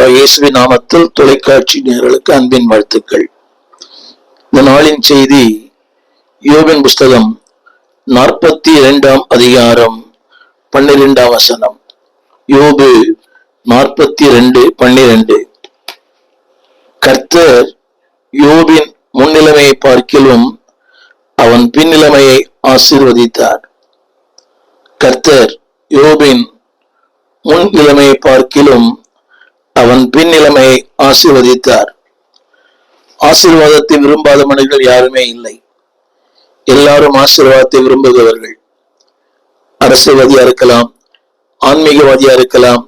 ஆண்டவராகிய இயேசுவின் நாமத்தில் தொலைக்காட்சி நேயர்களுக்கு அன்பின் வாழ்த்துக்கள். இந்த நாளின் செய்தி யோபின் புஸ்தகம் 42ஆம் அதிகாரம் 12ஆம் வசனம். யோபு 42:12. கர்த்தர் யோபின் முன்னிலைமையை பார்க்கிலும் அவன் பின்னிலைமையை ஆசீர்வதித்தார். கர்த்தர் யோபின் முன்னிலைமையை பார்க்கிலும் அவன் பின்னிலைமையை ஆசீர்வதித்தார். ஆசீர்வாதத்தை விரும்பாத மனிதர்கள் யாருமே இல்லை. எல்லாரும் ஆசீர்வாதத்தை விரும்புகிறவர்கள். அரசியல்வாதியா இருக்கலாம், ஆன்மீகவாதியா இருக்கலாம்,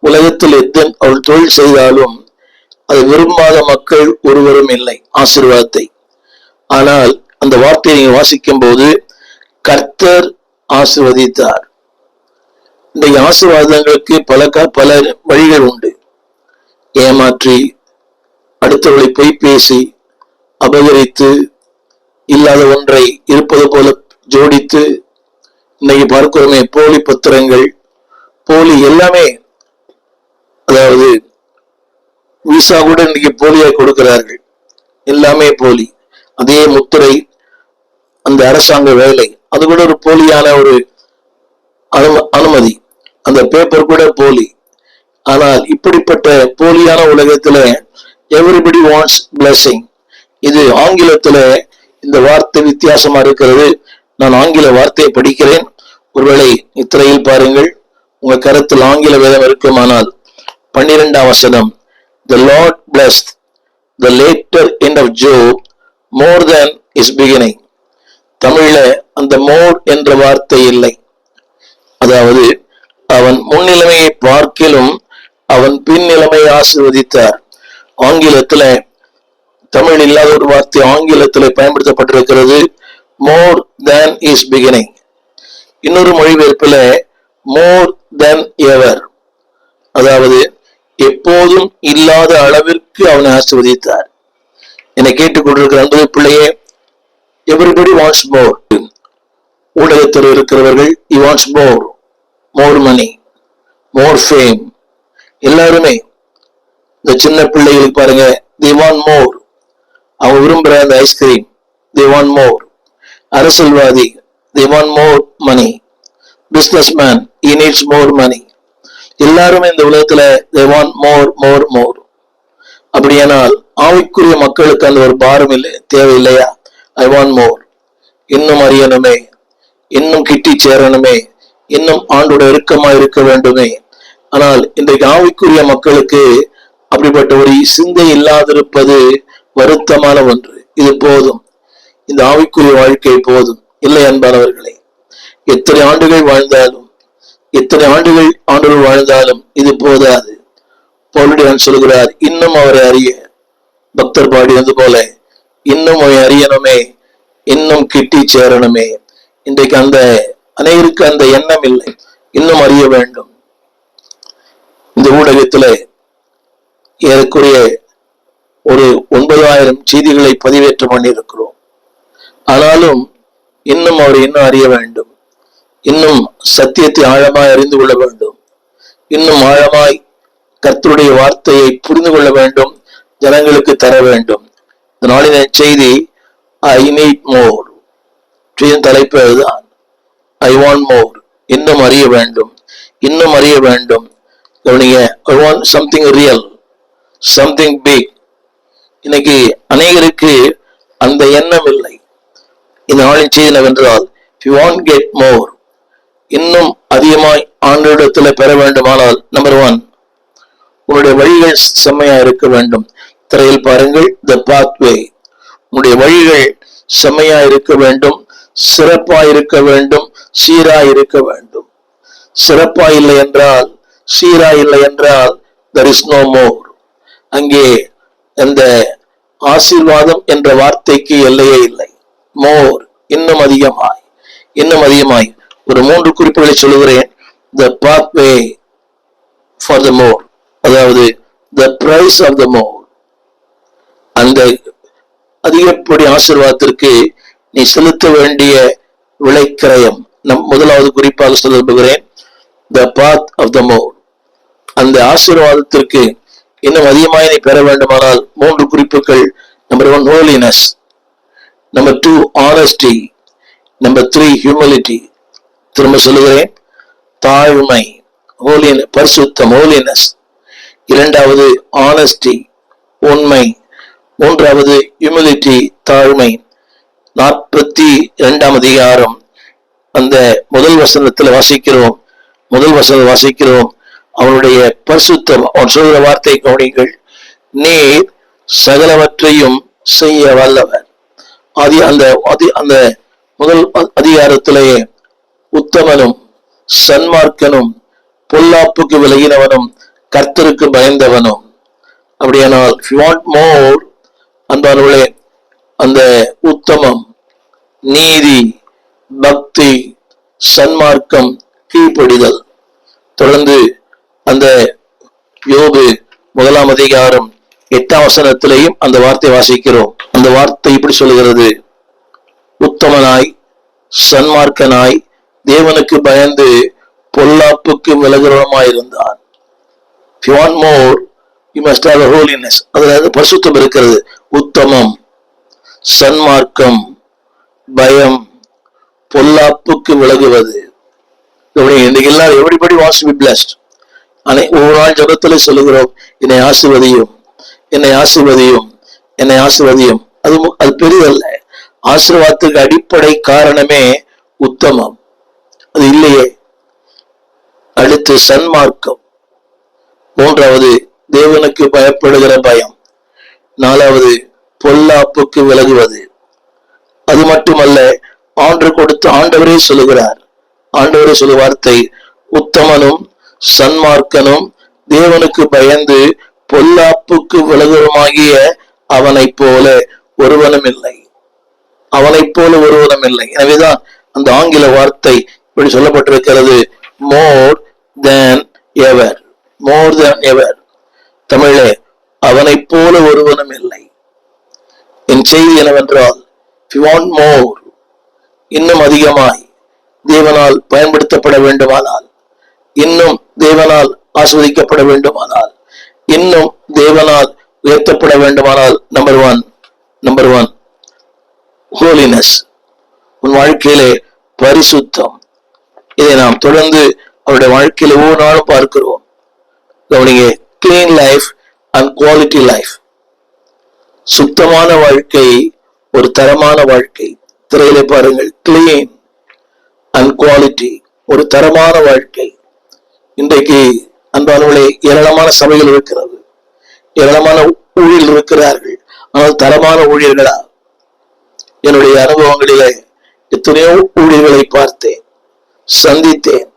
உலகத்தில் எத்தனை அவள் தொழில் செய்தாலும் அதை விரும்பாத மக்கள் ஒருவரும் இல்லை, ஆசீர்வாதத்தை. ஆனால் அந்த வார்த்தையை நீங்க வாசிக்கும் போது கர்த்தர் ஆசீர்வதித்தார். இந்த ஆசீர்வாதங்களுக்கு பல வழிகள் உண்டு. ஏமாற்றி, அடுத்தவர்களை பொய் பேசி, அபகரித்து, இல்லாத ஒன்றை இருப்பது போல ஜோடித்து, இன்னைக்கு பார்க்கிறோமே போலி பத்திரங்கள், போலி எல்லாமே. அதாவது விசா கூட இன்னைக்கு போலியா கொடுக்கிறார்கள், எல்லாமே போலி. அதே முத்திரை, அந்த அரசாங்க வேலை, அது கூட ஒரு போலியான ஒரு அனுமதி, அந்த பேப்பர் கூட போலி. ஆனால் இப்படிப்பட்ட போலியான உலகத்துல எவ்ரிபடி வாண்ட்ஸ் பிளெஸிங். இது ஆங்கிலத்துல இந்த வார்த்தை வித்தியாசமா இருக்கிறது. நான் ஆங்கில வார்த்தையை படிக்கிறேன். ஒருவேளை இத்திரையில் பாருங்கள், உங்க கருத்தில் ஆங்கில வேதம் இருக்குமானால் 12ஆம் வசனம். The Lord blessed the later end of Job more than his beginning. தமிழ்ல அந்த மோர் என்ற வார்த்தை இல்லை. அதாவது அவன் முன்னிலைமையை பார்க்கிலும் அவன் பின்னிலைமையை ஆசீர்வதித்தார். ஆங்கிலத்துல, தமிழ் இல்லாத ஒரு வார்த்தை ஆங்கிலத்தில் பயன்படுத்தப்பட்டிருக்கிறது, மோர் தேன் இஸ் பிகினிங். இன்னொரு மொழிபெயர்ப்புல மோர் தேன் எவர், அதாவது எப்போதும் இல்லாத அளவிற்கு அவனை ஆசீர்வதித்தார். என்னை கேட்டுக்கொண்டிருக்கிற அன்பு பிள்ளையே, எவரிபடி வாண்ட்ஸ் மோர். ஊடகத்தில் இருக்கிறவர்கள் he wants more money, more fame. எல்லாருமே, இந்த சின்ன பிள்ளைகளுக்கு பாருங்க, they want more. அவங்க விரும்புற அந்த ஐஸ்கிரீம், they want more. அரசியல்வாதி, they want more money. businessman, he needs more money. எல்லாருமே இந்த உலகத்துல they want more. அப்படியானால் ஆவிக்குரிய மக்களுக்கு அந்த ஒரு பாரம் இல்லை, தேவையில்லையா? I want more. இன்னும் அறியணுமே, இன்னும் கிட்டி சேரணுமே, இன்னும் ஆண்டோட இறுக்கமா இருக்க வேண்டுமே. ஆனால் இன்றைக்கு ஆவிக்குரிய மக்களுக்கு அப்படிப்பட்ட ஒரு சிந்தை இல்லாதிருப்பது வருத்தமான ஒன்று. இது போதும், இந்த ஆவிக்குரிய வாழ்க்கை போதும். இல்லை அன்பானவர்களே, எத்தனை ஆண்டுகள் வாழ்ந்தாலும் இது போதாது. பவுலடியான் சொல்கிறார், இன்னும் அவரை அறிய, பக்தர் பாடியது போல, இன்னும் அவரை அறியணுமே, இன்னும் கிட்டி சேரணுமே. இன்றைக்கு அந்த அனைவருக்கு அந்த எண்ணம் இல்லை, இன்னும் அறிய வேண்டும். இந்த ஊடகத்துல ஏறக்குறைய ஒரு 9,000 செய்திகளை பதிவேற்றம் பண்ணியிருக்கிறோம். ஆனாலும் இன்னும் அவர் இன்னும் அறிய வேண்டும், இன்னும் சத்தியத்தை ஆழமாய் அறிந்து கொள்ள வேண்டும், இன்னும் ஆழமாய் கர்த்தருடைய வார்த்தையை புரிந்து கொள்ள வேண்டும், ஜனங்களுக்கு தர வேண்டும். இந்த நாளின் செய்தி ஐ நீட் மோர். தலைப்பு அதுதான், ஐ வாண்ட் மோர். இன்னும் அறிய வேண்டும், இன்னும் அறிய வேண்டும். I want something real, something big. இன்னைக்கு அநேகருக்கு அந்த எண்ணம் இல்லை. இந்த நாளின் செய்தி என்னவென்றால், if you want get more, இன்னும் அதிகமாய் ஆண்டவரிடத்துல பெற வேண்டுமானால், நம்பர் 1, உன்னுடைய வழிகள் செம்மையா இருக்க வேண்டும். திரையில் பாருங்கள், the pathway. உன்னுடைய வழிகள் செம்மையா இருக்க வேண்டும், சிறப்பா இருக்க வேண்டும், சீரா இருக்க வேண்டும். சிறப்பா இல்லை என்றால், சீரா இல்லை என்றால் there is no more. அங்கே அந்த ஆசீர்வாதம் என்ற வார்த்தைக்கு எல்லையே இல்லை. மோர், இன்னும் அதிகமாய். ஒரு 3 குறிப்புகளை சொல்லுகிறேன். the pathway for the more, அதாவது the price of the more. அந்த அதிகப்படி ஆசீர்வாதத்திற்கு நீ செலுத்த வேண்டிய விலைக்கிரயம். முதலாவது குறிப்பாக சொல்ல விரும்புகிறேன், the path of the more. அந்த ஆசீர்வாதத்திற்கு இன்னும் அதிகமாக நீ பெற வேண்டுமானால் 3 குறிப்புகள். Number 1 holiness, number 2 honesty, number 3 humility. திரும்ப சொல்லுகிறேன், தாழ்மை, holiness, பரிசுத்தம், holiness. இரண்டாவது honesty, உண்மை. மூன்றாவது humility, தாழ்மை. 42ஆம் அதிகாரம் அந்த முதல் வசனத்தில் வாசிக்கிறோம். அவனுடைய பரிசுத்தம். அவன் சொல்கிற வார்த்தை கவனிங்கள். நீர் சகலவற்றையும் செய்ய வல்லவர். அந்த முதல் அதிகாரத்திலேயே உத்தமனும் சன்மார்க்கனும் பொல்லாப்புக்கு விலகினவனும் கர்த்தருக்கு பயந்தவனும். அப்படியானால் if you want more, அன்பானவர்களே, அந்த உத்தமம், நீதி, பக்தி, சன்மார்க்கம், கீழ்ப்படிதல். தொடர்ந்து அந்த யோபு 1ஆம் அதிகாரம் 8ஆம் வசனத்திலேயும் அந்த வார்த்தை வாசிக்கிறோம். அந்த வார்த்தை இப்படி சொல்லுகிறது, உத்தமனாய் சன்மார்க்கனாய் தேவனுக்கு பயந்து பொல்லாப்புக்கு விலகுறவமாயிருந்தான். If you want more, you must have a holiness. அதுல பரிசுத்தம் இருக்கிறது. உத்தமம், சன்மார்க்கம், பயம், பொல்லாப்புக்கு விலகுவது. இன்னைக்கு எல்லாரும் everybody wants to be blessed. ஒவ்வொரு நாள் ஜபத்துல சொல்லுகிறோம், என்னை ஆசீர்வதியும், என்னை ஆசீர்வதியும், என்னை ஆசீர்வதியும். அது பெரியதல்ல. ஆசீர்வாதத்துக்கு அடிப்படை காரணமே உத்தமம். அது இல்லையே. அடுத்து சன்மார்க்கம். மூன்றாவது தேவனுக்கு பயப்படுகிற பயம். நாலாவது பொல்லாப்புக்கு விலகுவது. அது மட்டுமல்ல, ஆண்டவரே சொல்லுகிறார். ஆண்டவரே சொல்ல வார்த்தை, உத்தமனும் சன்மார்க்கனும் தேவனுக்கு பயந்து பொல்லாப்புக்கு விலகுவமாகிய அவனைப் போல ஒருவனும் இல்லை. எனவேதான் அந்த ஆங்கில வார்த்தை இப்படி சொல்லப்பட்டிருக்கிறது, more than ever. தமிழே, அவனைப் போல ஒருவனும் இல்லை. என் செய்தி என்னவென்றால், if you want more, இன்னும் அதிகமாய் தேவனால் பயன்படுத்தப்பட வேண்டுமானால், இன்னும் தேவனால் ஆஸ்வதிக்கப்பட வேண்டுமானால், இன்னும் தேவனால் உயர்த்தப்பட வேண்டுமானால், நம்பர் ஒன் ஹோலினஸ். உன் வாழ்க்கையிலே பரிசுத்தம். இதை நாம் தொடர்ந்து அவருடைய வாழ்க்கையில ஒவ்வொரு நாளும் பார்க்கிறோம். கவனிங்க, clean life and quality life. சுத்தமான வாழ்க்கை, ஒரு தரமான வாழ்க்கை. திரையிலே பாருங்கள், கிளீன் அண்ட் குவாலிட்டி, ஒரு தரமான வாழ்க்கை. இன்றைக்கு அன்பானவர்களே, ஏராளமான சபைகள் இருக்கிறது, ஏராளமான ஊழியர்கள் இருக்கிறார்கள். ஆனால் தரமான ஊழியர்களா? என்னுடைய அனுபவங்களிலே எத்தனையோ ஊழியர்களை பார்த்தேன், சந்தித்தேன்,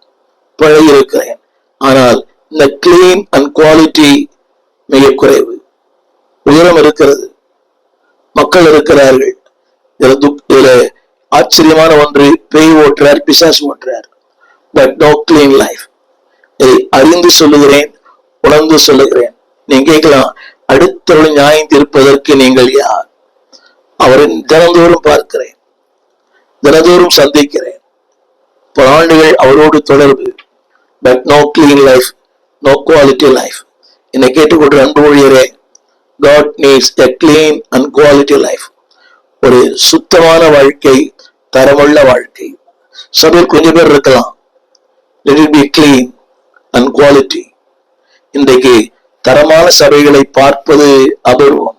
பழகியிருக்கிறேன். ஆனால் இந்த கிளீன் அண்ட் குவாலிட்டி மிக குறைவு. உயரம் இருக்கிறது, மக்கள் இருக்கிறார்கள். இதுல ஆச்சரியமான ஒன்று, பேய் ஓட்டுறார், பிசாசு ஓட்டுறார். But no clean life. இதை அறிந்து சொல்லுகிறேன், உணர்ந்து சொல்லுகிறேன். நீங்க கேட்கலாம், அடுத்தவர்கள் நியாயம் தீர்ப்பதற்கு நீங்கள் யார்? அவரை தினந்தோறும் பார்க்கிறேன், தினந்தோறும் சந்திக்கிறேன், பல ஆண்டுகள் அவரோடு தொடர்பு. But no clean life, no quality life. என்னை கேட்டுக்கொண்டு அன்பு ஊழியரே, God needs a clean and quality life. ஒரு சுத்தமான வாழ்க்கை, தரமுள்ள வாழ்க்கை. சபையில் கொஞ்சம் பேர் இருக்கலாம். Let it be clean and quality. இன்றைக்கு தரமான சபைகளை பார்ப்பது அபூர்வம்.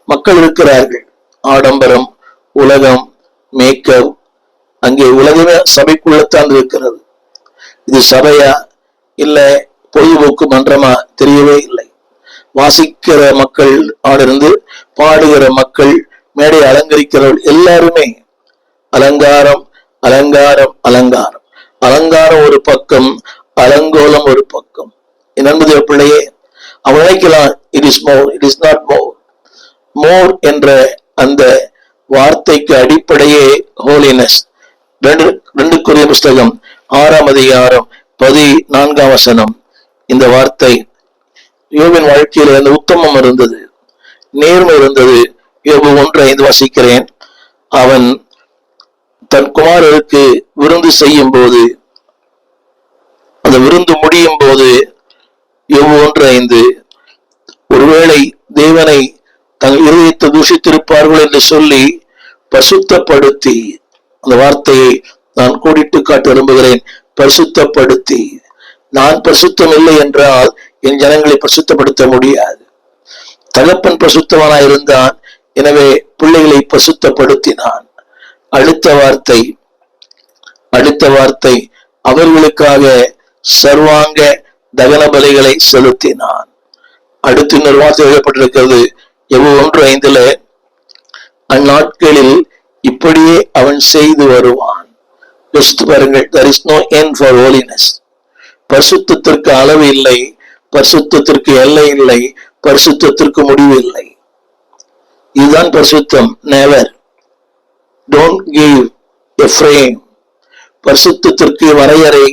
மக்கள் இருக்கிறார்கள், ஆடம்பரம், உலகம், மேக்கப். அங்கே உலகமே சபைக்குள்ளத்தான் இருக்கிறது. இது சபையா இல்ல பொழுதுபோக்கு மன்றமா தெரியவே இல்லை. வாசிக்கிற மக்கள் ஆடிருந்து, பாடுகிற மக்கள், மேடை அலங்கரிக்கிறவர்கள் எல்லாருமே அலங்காரம், அலங்காரம், அலங்காரம். அலங்காரம் ஒரு பக்கம், அலங்கோலம் ஒரு பக்கம். என் அன்பு பிள்ளையே, அவன் நினைக்கலாம், it is more, it is not more. More என்ற அந்த வார்த்தைக்கு அடிப்படையே ஹோலினஸ். 2 கொரிந்தியர் புஸ்தகம் 6ஆம் அதிகாரம் 14ஆம் வசனம். இந்த வார்த்தை யோபின் வாழ்க்கையில அந்த உத்தமம் இருந்தது, நேர்மை இருந்தது. யோபு 1:5 வாசிக்கிறேன். அவன் தன் குமாரருக்கு விருந்து செய்யும் போது, அந்த விருந்து முடியும் போது, யோபு 1:5, ஒருவேளை தேவனை தங்கள் இருதயத்தை தூஷித்திருப்பார்கள் என்று சொல்லி பரிசுத்தப்படுத்தி, அந்த வார்த்தையை நான் கோடிட்டு காட்ட விரும்புகிறேன், பரிசுத்தப்படுத்தி. நான் பரிசுத்தம் இல்லை என்றால் என் ஜனங்களை பரிசுத்தப்படுத்த முடியாது. தகப்பன் பரிசுத்தவனாயிருந்தான், எனவே பிள்ளைகளை பரிசுத்தப்படுத்தினான். அடுத்த வார்த்தை அவர்களுக்காக சர்வாங்க தகன பலிகளை செலுத்தினான். அடுத்து இன்னொரு வார்த்தை எழுதப்பட்டிருக்கிறது, எவ்வளவு 1:5 அந்நாட்களில் இப்படியே அவன் செய்து வருவான். யோசித்து பாருங்கள். there is no end for holiness. பரிசுத்தத்திற்கு அளவு இல்லை, பரிசுத்தத்திற்கு எல்லை இல்லை, பரிசுத்தத்திற்கு முடிவு இல்லை. இதுதான் பரிசுத்தம். never, don't give a frame. பரிசுத்தத்திற்கு வரையறை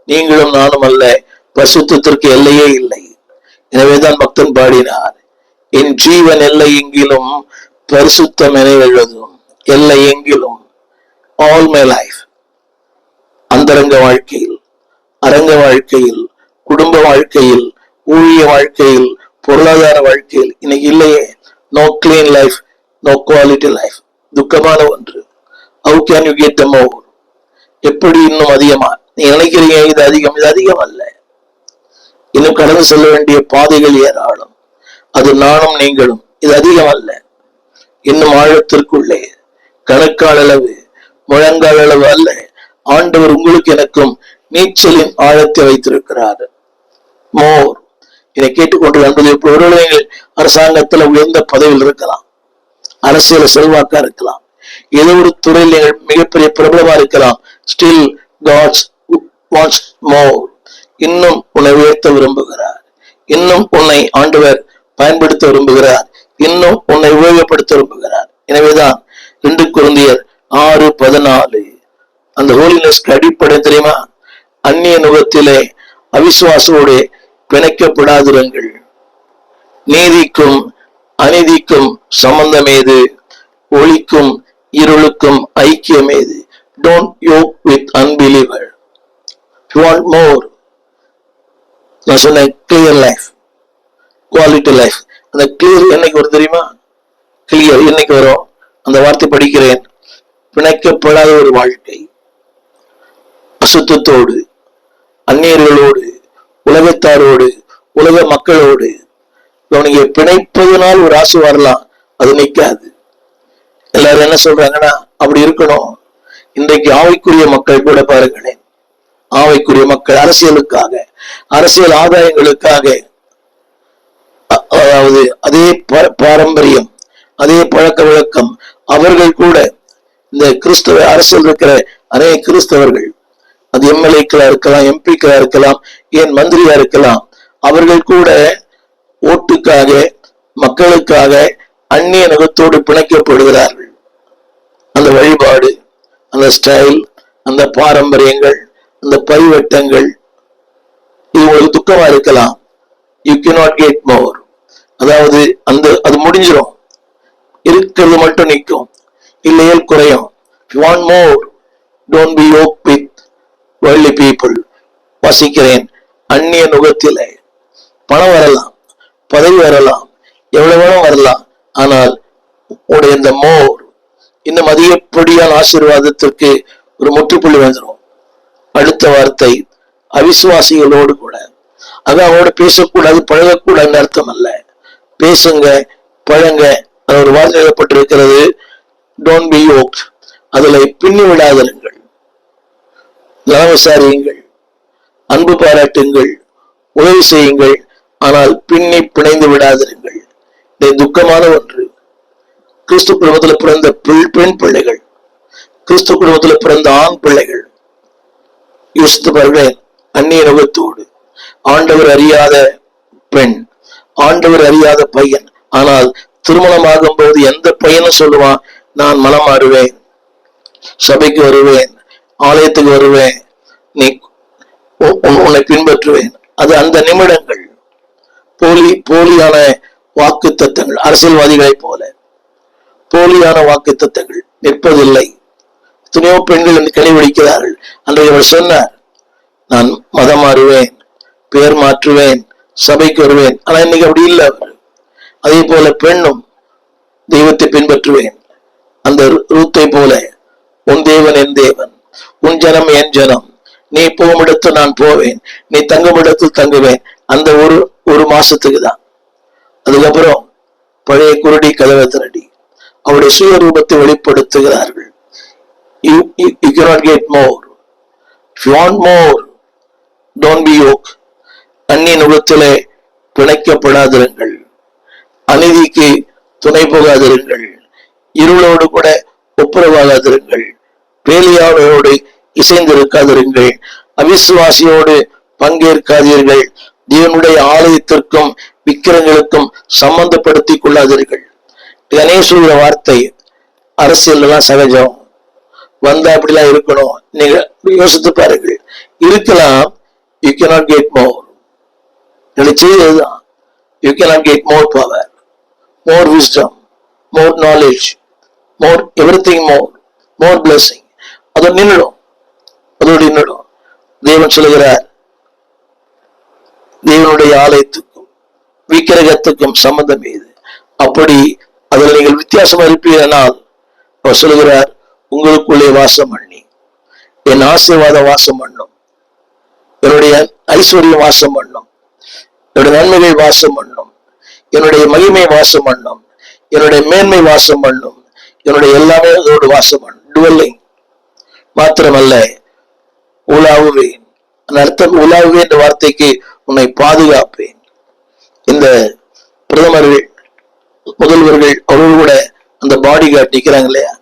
நீங்களும் நானும் அல்ல, பரிசுத்தத்திற்கு எல்லையே இல்லை. எனவேதான் பக்தன் பாடினார், என் ஜீவன் எல்லை எங்கிலும் பரிசுத்தம் என எழுதும். எல்லை எங்கிலும், all my life. அந்தரங்க வாழ்க்கையில், அரங்க வாழ்க்கையில், குடும்ப வாழ்க்கையில், ஊழிய வாழ்க்கையில், பொருளாதார வாழ்க்கையில் இன்னைக்கு இல்லையே. No clean life, no quality life. துக்கமான ஒன்று. How can you get the more? எப்படி இன்னும் அதிகமா? நீ நினைக்கிறீங்க இது அதிகம், இது அதிகம் அல்ல. இன்னும் கடந்து செல்ல வேண்டிய பாதைகள் ஏராளம். அது நானும் நீங்களும். இது அதிகம் அல்ல. இன்னும் ஆழத்திற்குள்ளே, கணக்கால் அளவு, முழங்கால் அளவு அல்ல. ஆண்டவர் உங்களுக்கு எனக்கும் நீச்சலின் ஆழத்தை வைத்திருக்கிறார். மோர். இதை கேட்டுக்கொண்டு என்பது ஒருவேளை அரசாங்கத்துல உயர்ந்த பதவியில் இருக்கலாம், அரசியல் செல்வாக்கா இருக்கலாம், ஏதோ ஒரு துறையில் நீங்கள் மிகப்பெரிய பிரபலமா இருக்கலாம். Still God wants more. இன்னும் உன்னை உயர்த்த விரும்புகிறார். இன்னும் உன்னை ஆண்டவர் பயன்படுத்த விரும்புகிறார். இன்னும் உன்னை உபயோகப்படுத்த விரும்புகிறார். எனவேதான் 2 கொரிந்தியர் 6:14 அந்த ஹோலினஸ்க்கு அடிப்படை தெரியுமா? அந்நிய நுகத்திலே அவிசுவாசோடு பிணைக்கப்படாதிருங்கள். நீதிக்கும் அநீதிக்கும் சம்பந்தம் ஏது? ஒளிக்கும் இருளுக்கும் ஐக்கியம் ஏது? Don't yoke with unbeliever. If you want more, நான் சொன்னேன் கிளியர் லைஃப், குவாலிட்டி லைஃப். அந்த கிளியர் என்னைக்கு வரும் தெரியுமா? கிளியர் என்னைக்கு வரும்? அந்த வார்த்தை படிக்கிறேன், பிணைக்கப்படாத ஒரு வாழ்க்கை, அசுத்தத்தோடு, அந்நியர்களோடு, உலகத்தாரோடு, உலக மக்களோடு அவனுக்கு பிணைப்பதனால் ஒரு ஆசை வரலாம், அது நிற்காது. எல்லாரும் என்ன சொல்றாங்கன்னா அப்படி இருக்கணும். இன்றைக்கு ஆவிக்குரிய மக்கள் கூட பாருங்களேன், ஆவிக்குரிய மக்கள் அரசியலுக்காக, அரசியல் ஆதாயங்களுக்காக, அதாவது அதே பாரம்பரியம், அதே பழக்க வழக்கம், அவர்கள் கூட இந்த கிறிஸ்தவ அரசியல் இருக்கிற அநேக கிறிஸ்தவர்கள், அது எம்எல்ஏக்களா இருக்கலாம், எம்பிக்களா இருக்கலாம், ஏன் மந்திரியா இருக்கலாம், அவர்கள் கூட ஓட்டுக்காக, மக்களுக்காக அந்நிய நுகத்தோடு பிணைக்கப்படுகிறார்கள். அந்த வழிபாடு, அந்த ஸ்டைல், அந்த பாரம்பரியங்கள், அந்த பரிவட்டங்கள், இது உங்களுக்கு துக்கமா இருக்கலாம். You cannot get more. அதாவது அது முடிஞ்சிடும், இருக்கிறது மட்டும் நிற்கும், இல்லையேல் குறையும். If you want more, don't be yoked with worldly people. வாசிக்கிறேன், அந்நிய நுகத்திலே பணம் வரலாம், பதவி வரலாம், எவ்வளவு வேணும் வரலாம், ஆனால் உடைய இந்த மோர் இன்னும் அதிகப்படியான ஆசீர்வாதத்திற்கு ஒரு முற்றுப்புள்ளி வந்துடும். அடுத்த வார்த்தை அவிசுவாசிகளோடு கூட, அது அவனோட பேசக்கூடாது, பழகக்கூடாதுன்னு அர்த்தம் அல்ல. பேசுங்க, பழங்க. அது ஒரு வார்த்தை எழுதப்பட்டிருக்கிறது, டோன்ட் பி யோக்ட். அதுல பின்னி விடாதிருங்கள், நலம் விசாரியுங்கள், அன்பு பாராட்டுங்கள், உதவி செய்யுங்கள், ஆனால் பின்னி பிணைந்து விடாதிருங்கள். இது துக்கமான ஒன்று. கிறிஸ்து குடும்பத்தில் பிறந்த பெண் பிள்ளைகள், கிறிஸ்து குடும்பத்தில் பிறந்த ஆண் பிள்ளைகள், யோசித்து பாருங்கள், அந்நிய நுகத்தோடு, ஆண்டவர் அறியாத பெண், ஆண்டவர் அறியாத பையன். ஆனால் திருமணமாகும் போது எந்த பையனும் சொல்லுவான், நான் மனம் மாறுவேன், சபைக்கு வருவேன், ஆலயத்துக்கு வருவேன், நீ உன்னை பின்பற்றுவேன். அது அந்த நிமிடங்கள். போலியான வாக்கு தத்தங்கள், அரசியல்வாதிகளை போல போலியான வாக்கு தத்தங்கள் நிற்பதில்லை. எத்தனையோ பெண்கள் கடைபிடிக்கிறார்கள். அன்றைய அவர் சொன்னார், நான் மதம் மாறுவேன், பெயர் மாற்றுவேன், சபைக்கு வருவேன். ஆனா இன்னைக்கு அப்படி இல்லை. அவர் அதே போல பெண்ணும் தெய்வத்தை பின்பற்றுவேன். அந்த ரூத்தை போல உன் தேவன் என் தேவன், உன் ஜனம் என் ஜனம், நீ போகும் இடத்து நான் போவேன், நீ தங்கும் இடத்து தங்குவேன். அந்த ஒரு மாசத்துக்கு தான். அதுக்கப்புறம் பழைய குருடி கதவை திரடி அவருடைய சுய ரூபத்தை வெளிப்படுத்துகிறார்கள். You cannot get more. If you want more, don't be yoke. அந்நிய நுகத்திலே பிணைக்கப்படாதிருங்கள், அநீதிக்கு துணை போகாதிருங்கள், இருளோடு கூட ஒப்புரவாகாதிருங்கள், வேலையாளரோடு இசைந்திருக்காதிருங்கள், அவிசுவாசியோடு பங்கேற்காதீர்கள், தேவனுடைய ஆலயத்திற்கும் விக்கிரங்களுக்கும் சம்பந்தப்படுத்திக் கொள்ளாதீர்கள். கணேசுடைய வார்த்தை அரசியல் எல்லாம் சகஜம், வந்தா அப்படிலாம் இருக்கணும். நீங்க யோசித்து பாருங்கள். இருக்கலாம், யூ கேனாட் கெட் மோர். செய்ததுதான், you cannot get more power, more wisdom, more knowledge, more everything, more blessing. அது நின்றுடும், அதோடு நின்றுடும். தேவன் சொல்லுகிறார், தேவனுடைய ஆலயத்துக்கும் விக்கிரகத்துக்கும் சம்பந்தம் ஏது? அப்படி அதில் நீங்கள் வித்தியாசம் இருப்பீர்கள். அவர் சொல்லுகிறார், உங்களுக்குள்ளே வாசம் பண்ணி என் ஆசீர்வாதம் வாசம் பண்ணும், என்னுடைய ஐஸ்வர்யம் வாசம் பண்ணும், என்னுடைய நன்மைகள் வாசம் பண்ணும், என்னுடைய மகிமை வாசம் பண்ணும், என்னுடைய மேன்மை வாசம் பண்ணும், என்னுடைய எல்லாமே அதோடு வாசம் பண்ணும். டுவெல்லிங் மாத்திரமல்ல, உலாவுவேன். அந்த அர்த்தம் உலாவுவேன் என்ற வார்த்தைக்கு உன்னை பாதுகாப்பேன். இந்த பிரதமர்கள், முதல்வர்கள், அவர்கள் கூட அந்த பாடி கார்டு நிற்கிறாங்க இல்லையா,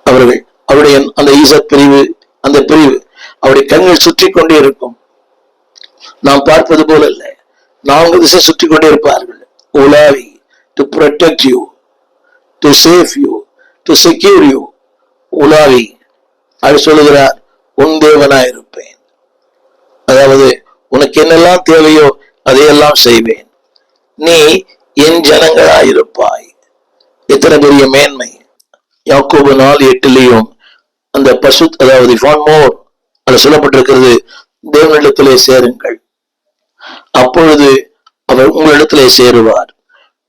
அவர்கள் அவருடைய அந்த ஈசத் பிரிவு, அந்த பிரிவு அவருடைய கண்கள் சுற்றி கொண்டே இருக்கும். நாம் பார்ப்பது போல இல்ல, 4 திசை சுற்றி கொண்டே இருப்பார்கள். உலாவி, to protect you, to save you, to secure you. உலாவி அவர் சொல்லுகிறார், உன் தேவனாயிருப்பேன். அதாவது உனக்கு என்னெல்லாம் தேவையோ அதையெல்லாம் செய்வேன், நீ என் ஜனங்களாயிருப்பாய். எத்தனை பெரிய மேன்மை! யாக்கோபு 4:8 அந்த பசு, அதாவது ஃபான் மோர், அது சொல்லப்பட்டிருக்கிறது, தேவனிடத்திலே சேருங்கள், அப்பொழுது அவர் உங்களிடத்திலே சேருவார்.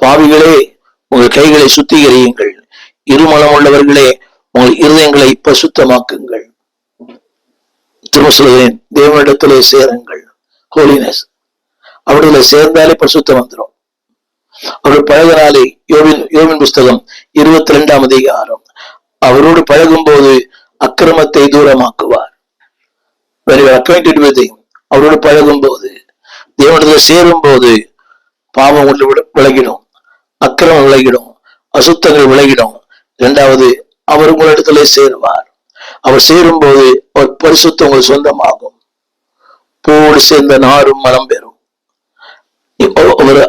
பாவிகளே, உங்கள் கைகளை சுத்திகரியுங்கள், இருமலம் உள்ளவர்களே, உங்கள் இருதயங்களை பசுத்தமாக்குங்கள். திரும்ப சொல்கிறேன், தேவனிடத்திலே சேருங்கள். ஹோலினஸ், அவர்களை சேர்ந்தாலே பசுத்தம் வந்துடும். அவர் பழகினாலே, யோபின் புஸ்தகம் 22ஆம் அதிகாரம், அவரோடு பழகும் போது அக்கிரமத்தை தூரமாக்குவார். அவரோடு பழகும் போது, தேவனிடத்தில் சேரும் போது பாவம் விலகிடும், அக்கிரமம் விலகிடும், அசுத்தங்கள் விலகிடும். 2வது, அவர் உங்களிடத்திலே சேருவார். அவர் சேரும் போது அவர் பரிசுத்தம் உங்கள் சொந்தமாகும். பூவோடு சேர்ந்த நாரும் மனம் பெறும்.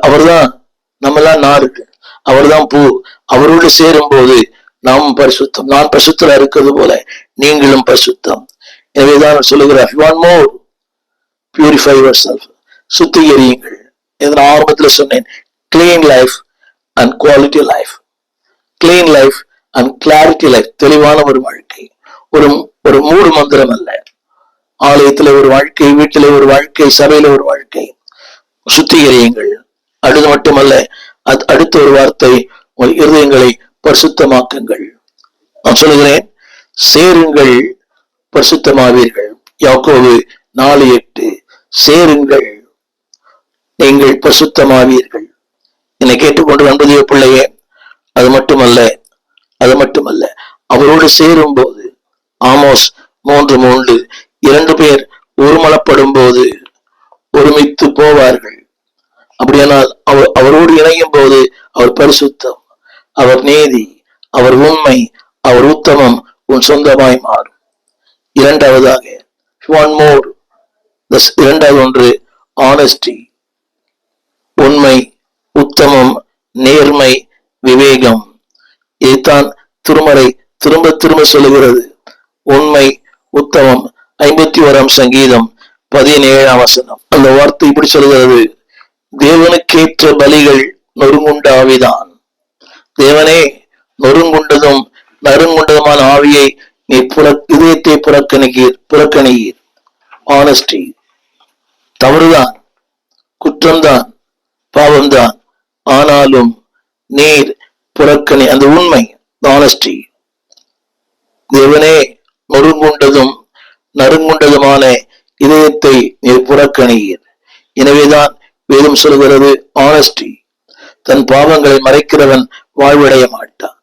அவர்தான் நம்மெல்லாம் நாருக்கு, அவர்தான் பூ. அவரோடு சேரும் போது நாம் பரிசுத்தம். நான் பரிசுத்தலா இருக்கிறது போல நீங்களும் பரிசுத்தம். எனவேதான் சொல்லுகிறார், பியூரிஃபை யுவர்செல்ஃப், சுத்திகரியுங்கள். இதன் ஆரம்பத்தில் சொன்னேன், clean life and quality life. Clean life and clarity life, தெளிவான ஒரு வாழ்க்கை. ஒரு மூடு மந்திரம் அல்ல. ஆலயத்துல ஒரு வாழ்க்கை, வீட்டிலே ஒரு வாழ்க்கை, சபையில ஒரு வாழ்க்கை. சுத்திகரியுங்கள். அடுத்து மட்டுமல்ல, அடுத்த ஒரு வார்த்தை, உங்கள் இருதயங்களை பரிசுத்தமாக்குங்கள். நான் சொல்லுகிறேன், சேருங்கள், பரிசுத்தமாவீர்கள். யாக்கோபு 4:8, சேருங்கள், நீங்கள் பரிசுத்தமாவீர்கள். என்னை கேட்டுக்கொண்டு அன்புடைய பிள்ளையே, அது மட்டுமல்ல, அவரோடு சேரும் போது, ஆமோஸ் 3:3, 2 பேர் ஒருமனப்படும் போது ஒருமித்து போவார்கள். அப்படியானால் அவரோடு இணையும் போது அவர் பரிசுத்தம், அவர் நீதி, அவர் உண்மை, அவர் உத்தமம் உன் சொந்தமாய் மாறும். 2வதாக, இரண்டாவது ஒன்று, ஆனஸ்டி, உண்மை, உத்தமம், நேர்மை, விவேகம். இதைத்தான் திருமறை திரும்ப சொல்லுகிறது. உண்மை, உத்தமம். 51ஆம் சங்கீதம் 17ஆம் வசனம். அந்த வார்த்தை இப்படி சொல்கிறது, தேவனுக்கேற்ற பலிகள் நொறுங்குண்ட ஆவிதான். தேவனே, நொறுங்குண்டதும் நறுங்குண்டதுமான ஆவியை நீ இதயத்தை புறக்கணியீர். ஆனஸ்டி, தவறுதான், குற்றம்தான், பாவம்தான். ஆனாலும் நீர் புறக்கணி. அந்த உண்மை, ஆனஸ்டி. தேவனே, நொறுங்குண்டதும் நறுங்குண்டதுமான இதயத்தை நீர் புறக்கணியீர். எனவேதான் வேதம் சொல்கிறது, ஆனஸ்டி. தன் பாவங்களை மறைக்கிறவன் வாழ்வடைய மாட்டான்.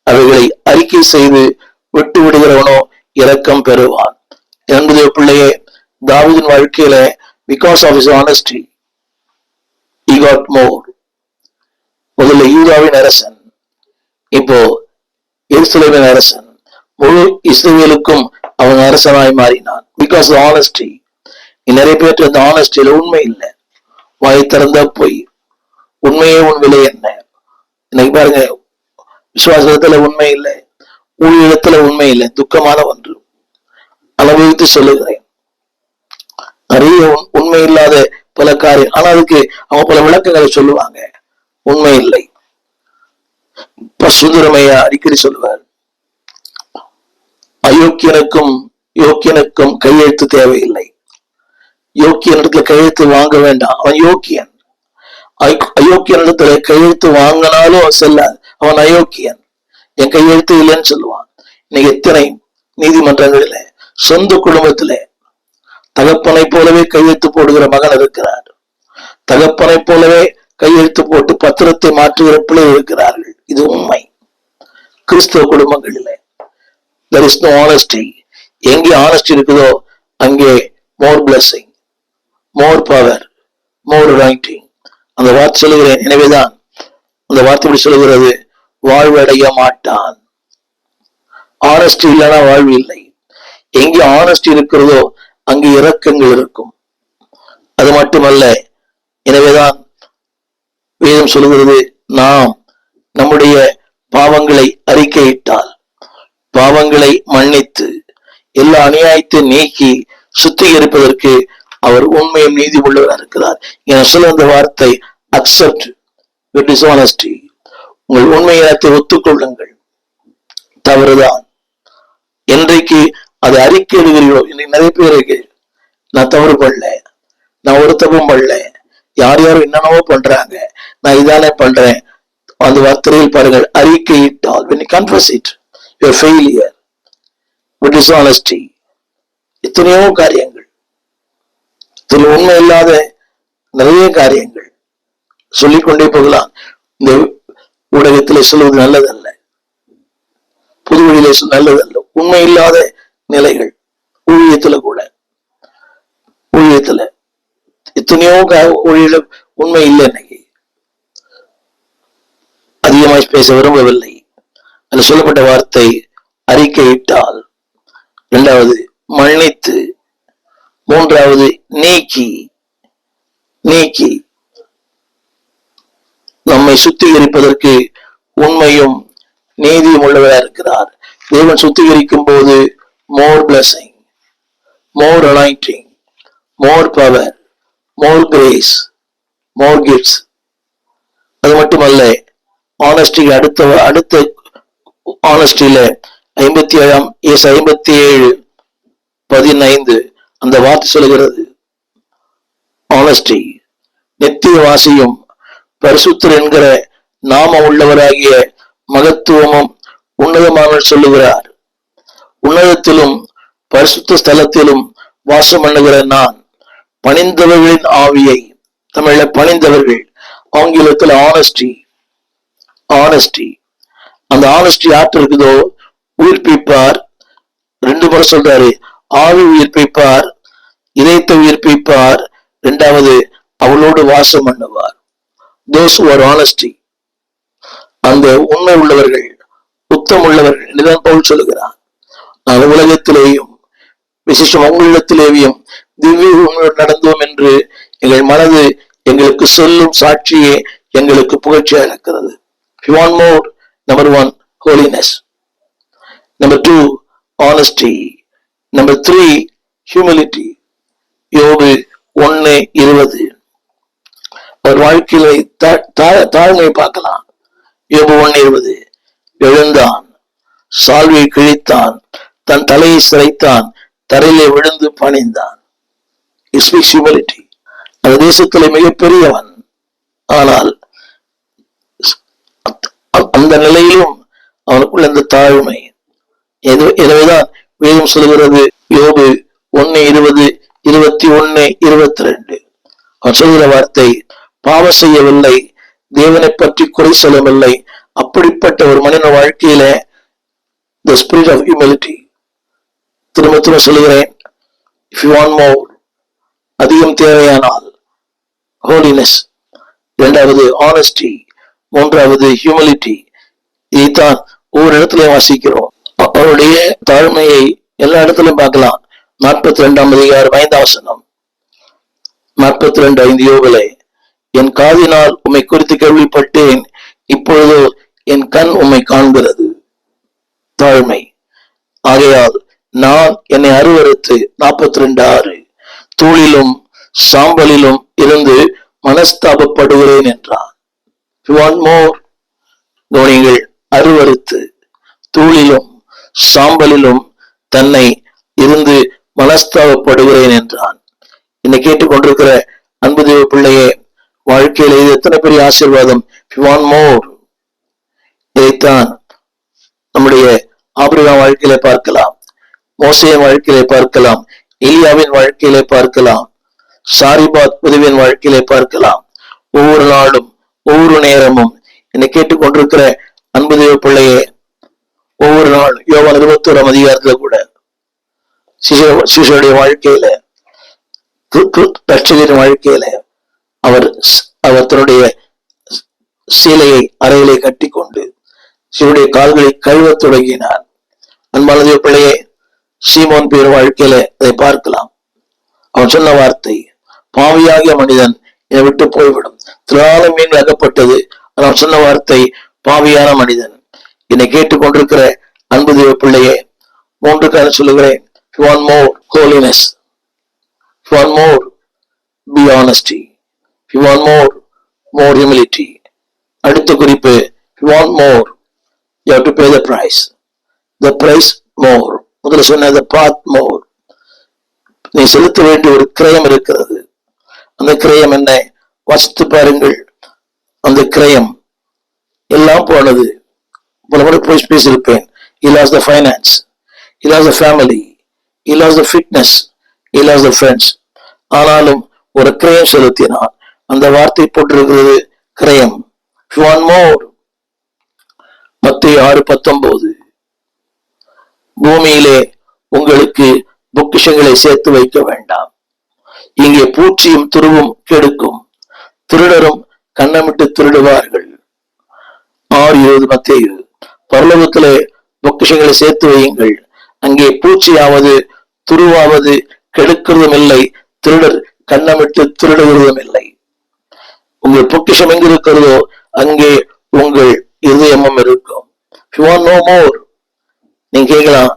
அவைகளை அறிக்கை செய்து விட்டு விடுகிறவனோ இரக்கம் பெறுவான். என்பது பிள்ளையே, தாவீதின் வாழ்க்கையில because of his honesty he got more. முதல்ல யூதாவின் அரசன், இப்போ எருசலேமின் அரசன். முழு இஸ்ரவேலுக்கும் அவன் அரசனாய் மாறினான். Because honesty. நிறைய பேருக்கு அந்த ஆனஸ்டியில உண்மை இல்லை. வாய் திறந்தா போய், உண்மையே உன் விலை என்ன? இன்னைக்கு பாருங்க, விசுவாசத்துல உண்மை இல்லை, ஊழியத்துல உண்மை இல்லை. துக்கமான ஒன்று. அனுபவித்து சொல்லுகிறேன், நிறைய உண்மை இல்லாத பல காரியம். ஆனா அதுக்கு அவங்க பல விளக்கங்களை சொல்லுவாங்க. உண்மை இல்லை. சுந்தரமையா அடிக்கடி சொல்லுவார், அயோக்கியனுக்கும் யோக்கியனுக்கும் கையெழுத்து தேவையில்லை. யோக்கியனிடத்துல கையெழுத்து வாங்க வேண்டாம், அவன் யோக்கியன். அயோக்கியனிடத்துல கையெழுத்து வாங்கினாலும் செல்லாது, அவன் அயோக்கியன். என் கையெழுத்து இல்லைன்னு சொல்லுவான். இன்னைக்கு எத்தனை நீதிமன்றங்களில சொந்த குடும்பத்தில தகப்பனை போலவே கையெழுத்து போடுகிற மகன் இருக்கிறார். தகப்பனை போலவே கையெழுத்து போட்டு பத்திரத்தை மாற்றுகிற பிள்ளை இருக்கிறார்கள். இது உண்மை. கிறிஸ்தவ குடும்பங்களில there is no honesty. எங்கே ஆனஸ்டி இருக்குதோ அங்கே more blessing, more power, more anointing. அந்த வார்த்தை சொல்லுகிறேன். எனவேதான் அந்த வார்த்தை இப்படி சொல்லுகிறது, வாழ்வடைய மாட்டான். ஆனஸ்டி இல்லைன்னா வாழ்வு இல்லை. எங்கே ஆனஸ்டி இருக்கிறதோ அங்கே இரக்கங்கள் இருக்கும். அது மட்டுமல்ல, எனவேதான் வேதம் சொல்லுகிறது, நாம் நம்முடைய பாவங்களை அறிக்கையிட்டால், பாவங்களை மன்னித்து எல்லா அநியாயத்தை நீக்கி சுத்திகரிப்பதற்கு அவர் உண்மையும் நீதி உள்ளவராக இருக்கிறார். என சொல்ல அந்த வார்த்தை அக்செப்ட் வித் டிஸ்ஆனஸ்டி. உங்கள் உண்மை இனத்தை ஒத்துக்கொள்ளுங்கள். தவறுதான். என்றைக்கு அதை அறிக்கை எழுகிறீர்களோ, இன்னைக்கு நிறைய பேருக்கு நான் தவறு பண்ணல, நான் ஒரு தப்பும் பண்ணல, யார் யாரும் என்னென்னவோ பண்றாங்க, நான் இதானே பண்றேன். அந்த வார்த்தையில் பாருங்கள், அறிக்கையிட்டால், when you confess it, your failure with dishonesty. எத்தனையோ காரியங்கள், இதில் உண்மை இல்லாத நிறைய காரியங்கள் சொல்லிக்கொண்டே போகலாம். இந்த ஊடகத்திலே சொல்வது நல்லதல்ல, புது வழியிலே நல்லதல்ல. உண்மை இல்லாத நிலைகள் ஊழியத்துல கூட, ஊழியத்துல எத்தனையோ ஊழியில உண்மை இல்லை. இன்னைக்கு அதிகமாய் பேச விரும்பவில்லை. அதில் சொல்லப்பட்ட வார்த்தை அறிக்கையிட்டால், இரண்டாவது மன்னித்து, மூன்றாவது நீக்கி. நீக்கி நம்மை சுத்திகரிப்பதற்கு உண்மையும் நீதியும் உள்ளவராக இருக்கிறார். தேவன் சுத்திகரிக்கும் போது more blessing, more anointing, more power, more grace, more gifts. அது மட்டுமல்ல, ஆனஸ்டி அடுத்த ஆனஸ்டியில 57:15 அந்த வார்த்தை சொல்லுகிறது, ஆனஸ்டி நித்தியவாசியும் பரிசுத்தர் என்கிற நாம உள்ளவராகிய மகத்துவமும் உன்னதமாக சொல்லுகிறார். உன்னதத்திலும் பரிசுத்த ஸ்தலத்திலும் வாசம் பண்ணுகிற நான் பணிந்தவர்களின் ஆவியை, தமிழ பணிந்தவர்கள், ஆங்கிலத்தில் ஆனஸ்டி. ஆனஸ்டி, அந்த ஆனஸ்டி ஆற்று இருக்குதோ உயிர்ப்பிப்பார். 2 முறை சொல்றாரு, ஆவி உயிர்ப்பிப்பார், இதயத்தை உயிர்ப்பிப்பார். 2வது அவளோடு வாசம் பண்ணுவார். those who are honesty, அந்த உண்மை உள்ளவர்கள், உத்தம் உள்ளவர்கள். இதுதான் பவுல் சொல்லுகிறார், நான் உலகத்திலேயும் விசேஷம் உங்களிடத்திலேயும் திவ்ய உண்மையோடு நடந்தோம் என்று எங்கள் மனது எங்களுக்கு சொல்லும் சாட்சியே எங்களுக்கு புகழ்ச்சியா இருக்கிறது. If you want more, number 1, holiness. Number 2, honesty. Number 3, humility. யோபு 1:20. அவர் வாழ்க்கையில தாழ்மையை பார்க்கலாம். யோபு 1:20. எழுந்தான், சால்வையை கிழித்தான், தன் தலையை சிரைத்தான், தரையிலே விழுந்து பணிந்தான். He speaks humility. அந்த தேசத்திலே மிகப்பெரியவன், ஆனால் அந்த நிலையிலும் அவனுக்குள்ள இந்த தாழ்மை. எனவேதான் வேதம் சொல்கிறது, யோபு 1:20, 21, 22 அவன் சொல்கிற வார்த்தை, பாவம் செய்யவில்லை, தேவனை பற்றி குறை சொல்லவில்லை. அப்படிப்பட்ட ஒரு மனித வாழ்க்கையில the spirit of humility. திரும்ப திரும்ப சொல்லுகிறேன், if you want more, அதிகம் தேவையானால் holiness, இரண்டாவது honesty, மூன்றாவது humility. இதைத்தான் ஒவ்வொரு இடத்துலயும் வாசிக்கிறோம். அவருடைய தாழ்மையை எல்லா இடத்திலும் பார்க்கலாம். 42 அதிகாரம் 5 வசனம், 42:5 யோபிலே, என் காதினால் உம்மை குறித்து கேள்விப்பட்டேன், இப்பொழுது என் கண் உம்மை காண்கிறது. தாழ்மை. ஆகையால் நான் என்னை அருவருத்து 42:6 தூளிலும் சாம்பலிலும் இருந்து மனஸ்தாபப்படுகிறேன் என்றான். You want more? கவனிங்கள், அருவருத்து தூளிலும் சாம்பலிலும் தன்னை இருந்து மனஸ்தாபப்படுகிறேன் என்றான். என்னை கேட்டுக்கொண்டிருக்கிற அன்பு தேவ பிள்ளையே, வாழ்க்கையில இது எத்தனை பெரிய ஆசீர்வாதம். You want more? இதைத்தான் நம்முடைய ஆபிரகாம் வாழ்க்கையில பார்க்கலாம், மோசேயின் வாழ்க்கையிலே பார்க்கலாம், எலியாவின் வாழ்க்கையிலே பார்க்கலாம், சாரிபாத் உதவியின் வாழ்க்கையிலே பார்க்கலாம். ஒவ்வொரு நாளும் ஒவ்வொரு நேரமும் என்னை கேட்டுக்கொண்டிருக்கிற அன்பு தேவ பிள்ளையே, ஒவ்வொரு நாள் யோவான் 21 அதிகாரத்துல கூட சிசுடைய வாழ்க்கையில, ரட்சகரின் வாழ்க்கையில அவர் தன்னுடைய சீலையை அறையிலே கட்டி கொண்டு சிவனுடைய கால்களை கழுவத் தொடங்கினார். அன்பான தேவ பிள்ளையே, சீமோன் பேர் வாழ்க்கையில அதை பார்க்கலாம். அவன் சொன்ன வார்த்தை, பாவியாகிய மனிதன் என்னை விட்டு போய்விடும். திராள மீன் அகப்பட்டது. அவன் சொன்ன வார்த்தை, பாவியான மனிதன். என்னை கேட்டுக்கொண்டிருக்கிற அன்பு தேவ பிள்ளையே, 3 காரணம் சொல்லுகிறேன். You want more holiness. You want more, be honesty. You want more humility. அடுத்த குறிப்பு, you want more, you have to pay the price. The price more. முதல்ல சொன்ன the path more. நீ செலுத்த வேண்டிய ஒரு கிரயம் இருக்கிறது. அந்த கிரயம் என்ன? வாசித்து பாருங்கள். அந்த கிரயம் எல்லாம் போனது. பல முறை போய் பேசியிருப்பேன். He lost the finance, he lost the family, he lost the fitness, he lost the friends. ஆனாலும் ஒரு கிரயம் செலுத்தினான். அந்த வார்த்தை போட்டிருக்கிறது, கிரயம். You want more? மத்தேயு 6:19 பூமியிலே உங்களுக்கு பொக்கிஷங்களை சேர்த்து வைக்க வேண்டாம், இங்கே பூச்சியும் துருவும் கெடுக்கும், திருடரும் கண்ணமிட்டு திருடுவார்கள். 6:20 மத்தேயு. பரலோகத்திலே பொக்கிஷங்களை சேர்த்து வையுங்கள், அங்கே பூச்சியாவது துருவாவது கெடுக்கிறதும் இல்லை, திருடர் கண்ணமிட்டு திருடுகிறதும் இல்லை. உங்கள் பொக்கிஷம் எங்க இருக்கிறதோ அங்கே உங்கள் இதயமும் இருக்கும். You want no more? நீங்க கேட்கலாம்,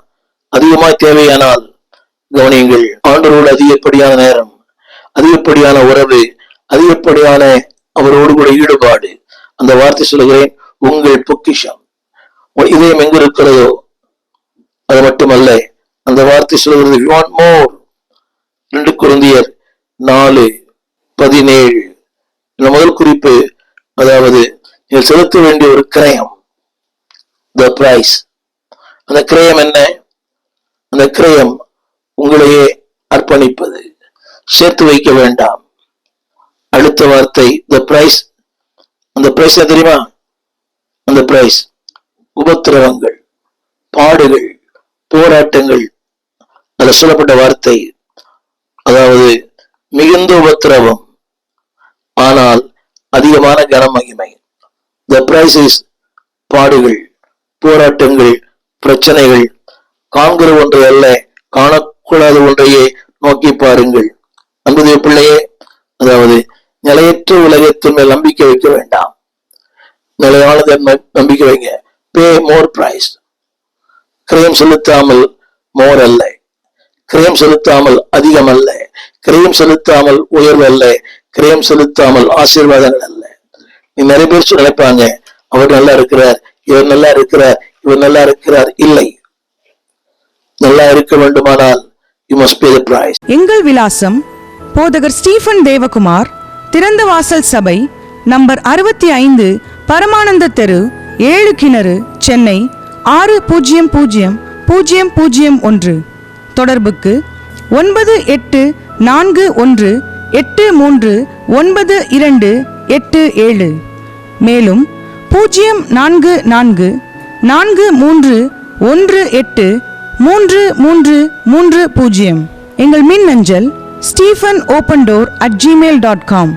அதிகமாய் தேவையானால் கவனியுங்கள். ஆண்டவரோடு அதிகப்படியான நேரம், அதிகப்படியான உறவு, அதிகப்படியான அவரோடு கூட ஈடுபாடு. அந்த வார்த்தை சொல்லுகிறேன், உங்கள் பொக்கிஷம் இதயம் எங்க இருக்கிறதோ அது மட்டுமல்ல, அந்த வார்த்தை சொல்லுகிறது, you want more. 2 கொரிந்தியர் 4:17 இந்த முதல் குறிப்பு. அதாவது நீங்கள் செலுத்த வேண்டிய ஒரு கிரயம், the price. அந்த கிரயம் என்ன? அந்த கிரயம் உங்களையே அர்ப்பணிப்பது, சேர்த்து வைக்க வேண்டாம். அடுத்த வார்த்தை the price. அந்த பிரைஸ் தெரியுமா? அந்த பிரைஸ் உபத்திரவங்கள், பாடுகள், போராட்டங்கள். அதில் சொல்லப்பட்ட வார்த்தை, அதாவது மிகுந்த உபத்திரவம் ஆனால் அதிகமான கனமகிமை. The price is பாடுகள், போராட்டங்கள், பிரச்சனைகள். காண்கிற ஒன்றை அல்ல, காணக்கூடாத ஒன்றையே நோக்கி பாருங்கள். அன்புடைய பிள்ளையே, அதாவது நிலையற்ற உலகத்தின் மேல் நம்பிக்கை வைக்க வேண்டாம், நிலையானது நம்பிக்கை வைங்க. பே மோர் பிரைஸ். கிரயம் செலுத்தாமல் மோர் அல்ல, கிரயம் செலுத்தாமல் அதிகம் அல்ல, கிரயம் செலுத்தாமல் உயர்வு அல்ல, கிரயம் செலுத்தாமல் ஆசீர்வாதங்கள் அல்ல. நீ நிறைய பேர் நினைப்பாங்க, அவர் நல்லா இருக்கிறார், இவர் நல்லா இருக்கிறார், இவர் நல்லா இருக்கிறார். இல்லை, நல்லா இருக்க வேண்டுமானால் you must pay the price. எங்கள் விலாசம் போதகர் ஸ்டீபன் தேவகுமார், திறந்த வாசல் சபை, நம்பர் 65, பரமானந்த தெரு, 7 கிணறு, சென்னை 600001. தொடர்புக்கு 9841839287. மேலும் 0444183330. எங்கள் மின்னஞ்சல் stephenopendor@gmail.com.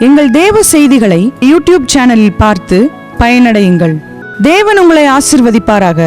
எங்கள் தேவ செய்திகளை யூடியூப் சேனலில் பார்த்து பயனடையுங்கள். தேவன் உங்களை ஆசிர்வதிப்பாராக.